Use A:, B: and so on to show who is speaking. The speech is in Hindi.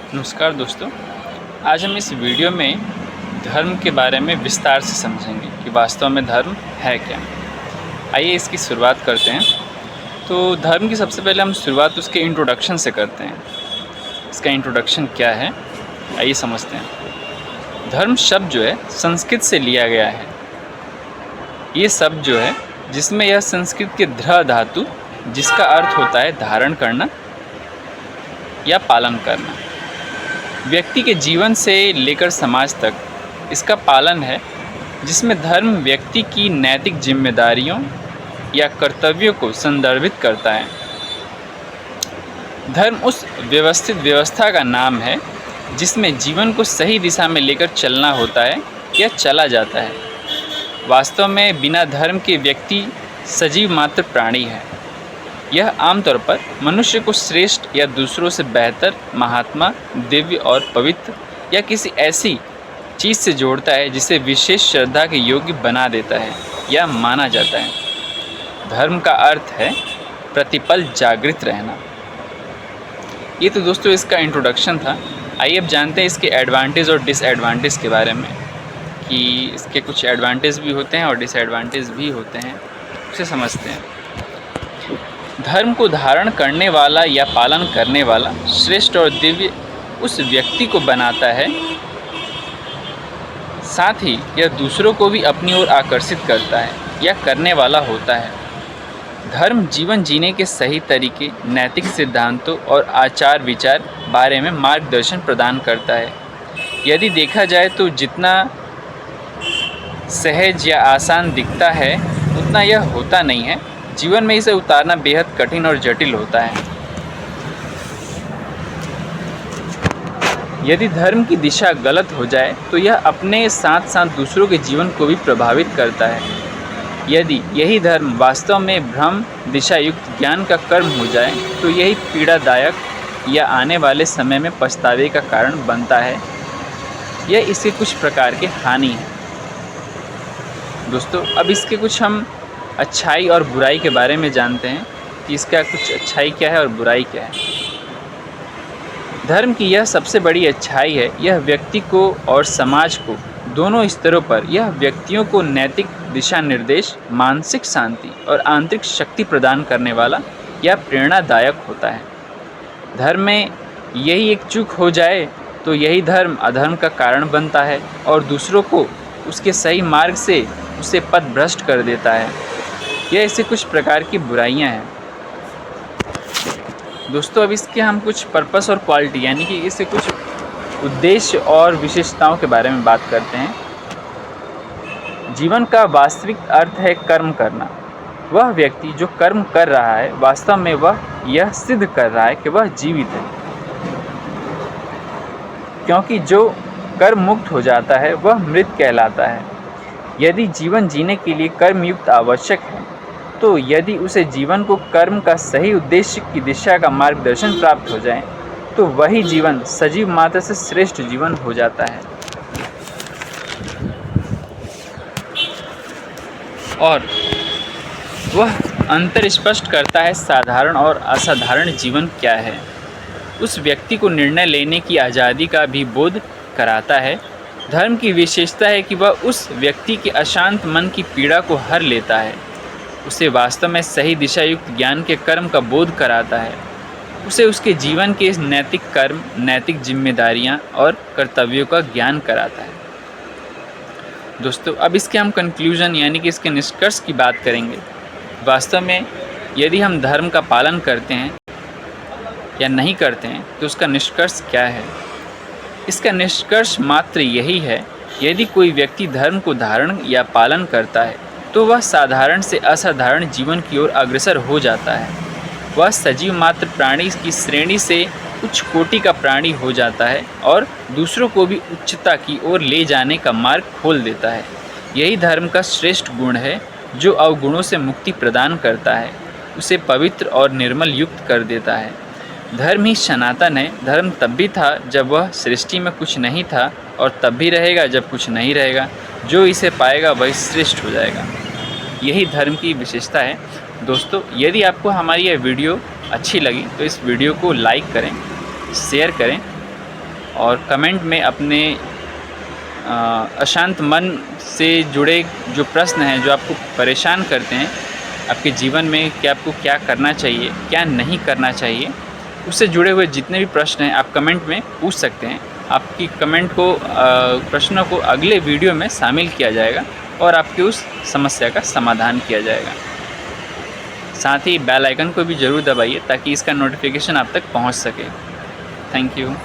A: नमस्कार दोस्तों, आज हम इस वीडियो में धर्म के बारे में विस्तार से समझेंगे कि वास्तव में धर्म है क्या। आइए इसकी शुरुआत करते हैं। तो धर्म की सबसे पहले हम शुरुआत उसके इंट्रोडक्शन से करते हैं। इसका इंट्रोडक्शन क्या है, आइए समझते हैं। धर्म शब्द जो है संस्कृत से लिया गया है। ये शब्द जो है जिसमें यह संस्कृत के ध्र धातु जिसका अर्थ होता है धारण करना या पालन करना, व्यक्ति के जीवन से लेकर समाज तक इसका पालन है, जिसमें धर्म व्यक्ति की नैतिक जिम्मेदारियों या कर्तव्यों को संदर्भित करता है। धर्म उस व्यवस्थित व्यवस्था का नाम है जिसमें जीवन को सही दिशा में लेकर चलना होता है या चला जाता है। वास्तव में बिना धर्म के व्यक्ति सजीव मात्र प्राणी है। यह आमतौर पर मनुष्य को श्रेष्ठ या दूसरों से बेहतर, महात्मा, दिव्य और पवित्र या किसी ऐसी चीज़ से जोड़ता है जिसे विशेष श्रद्धा के योग्य बना देता है या माना जाता है। धर्म का अर्थ है प्रतिपल जागृत रहना। ये तो दोस्तों इसका इंट्रोडक्शन था। आइए अब जानते हैं इसके एडवांटेज और डिसएडवांटेज के बारे में, कि इसके कुछ एडवांटेज भी होते हैं और डिसएडवांटेज भी होते हैं। उसे समझते हैं। धर्म को धारण करने वाला या पालन करने वाला श्रेष्ठ और दिव्य उस व्यक्ति को बनाता है, साथ ही यह दूसरों को भी अपनी ओर आकर्षित करता है या करने वाला होता है। धर्म जीवन जीने के सही तरीके, नैतिक सिद्धांतों और आचार विचार बारे में मार्गदर्शन प्रदान करता है। यदि देखा जाए तो जितना सहज या आसान दिखता है उतना यह होता नहीं है। जीवन में इसे उतारना बेहद कठिन और जटिल होता है। यदि धर्म की दिशा गलत हो जाए तो यह अपने साथ साथ दूसरों के जीवन को भी प्रभावित करता है। यदि यही धर्म वास्तव में भ्रम दिशा युक्त ज्ञान का कर्म हो जाए तो यही पीड़ादायक या आने वाले समय में पछतावे का कारण बनता है। यह इसके कुछ प्रकार के हानि है। दोस्तों, अब इसके कुछ हम अच्छाई और बुराई के बारे में जानते हैं कि इसका कुछ अच्छाई क्या है और बुराई क्या है। धर्म की यह सबसे बड़ी अच्छाई है, यह व्यक्ति को और समाज को दोनों स्तरों पर यह व्यक्तियों को नैतिक दिशा निर्देश, मानसिक शांति और आंतरिक शक्ति प्रदान करने वाला या प्रेरणादायक होता है। धर्म में यही एक चूक हो जाए तो यही धर्म अधर्म का कारण बनता है और दूसरों को उसके सही मार्ग से उसे पथ भ्रष्ट कर देता है। यह इससे कुछ प्रकार की बुराइयां हैं। दोस्तों, अब इसके हम कुछ पर्पस और क्वालिटी यानी कि इससे कुछ उद्देश्य और विशेषताओं के बारे में बात करते हैं। जीवन का वास्तविक अर्थ है कर्म करना। वह व्यक्ति जो कर्म कर रहा है वास्तव में वह यह सिद्ध कर रहा है कि वह जीवित है, क्योंकि जो कर्म मुक्त हो जाता है वह मृत कहलाता है। यदि जीवन जीने के लिए कर्मयुक्त आवश्यक है तो यदि उसे जीवन को कर्म का सही उद्देश्य की दिशा का मार्गदर्शन प्राप्त हो जाए तो वही जीवन सजीव मात्र से श्रेष्ठ जीवन हो जाता है। और वह अंतर स्पष्ट करता है साधारण और असाधारण जीवन क्या है। उस व्यक्ति को निर्णय लेने की आज़ादी का भी बोध कराता है। धर्म की विशेषता है कि वह उस व्यक्ति के अशांत मन की पीड़ा को हर लेता है, उसे वास्तव में सही दिशा युक्त ज्ञान के कर्म का बोध कराता है, उसे उसके जीवन के नैतिक कर्म, नैतिक जिम्मेदारियां और कर्तव्यों का ज्ञान कराता है। दोस्तों, अब इसके हम कंक्लूजन यानी कि इसके निष्कर्ष की बात करेंगे। वास्तव में यदि हम धर्म का पालन करते हैं या नहीं करते हैं तो उसका निष्कर्ष क्या है। इसका निष्कर्ष मात्र यही है, यदि कोई व्यक्ति धर्म को धारण या पालन करता है तो वह साधारण से असाधारण जीवन की ओर अग्रसर हो जाता है। वह सजीव मात्र प्राणी की श्रेणी से उच्च कोटि का प्राणी हो जाता है और दूसरों को भी उच्चता की ओर ले जाने का मार्ग खोल देता है। यही धर्म का श्रेष्ठ गुण है जो अवगुणों से मुक्ति प्रदान करता है, उसे पवित्र और निर्मल युक्त कर देता है। धर्म ही सनातन है। धर्म तब भी था जब वह सृष्टि में कुछ नहीं था और तब भी रहेगा जब कुछ नहीं रहेगा। जो इसे पाएगा वही श्रेष्ठ हो जाएगा। यही धर्म की विशेषता है। दोस्तों, यदि आपको हमारी यह वीडियो अच्छी लगी तो इस वीडियो को लाइक करें, शेयर करें और कमेंट में अपने अशांत मन से जुड़े जो प्रश्न हैं, जो आपको परेशान करते हैं आपके जीवन में, कि आपको क्या करना चाहिए, क्या नहीं करना चाहिए, उससे जुड़े हुए जितने भी प्रश्न हैं आप कमेंट में पूछ सकते हैं। आपकी कमेंट को प्रश्नों को अगले वीडियो में शामिल किया जाएगा और आपकी उस समस्या का समाधान किया जाएगा। साथ ही बेल आइकन को भी ज़रूर दबाइए ताकि इसका नोटिफिकेशन आप तक पहुंच सके। Thank you.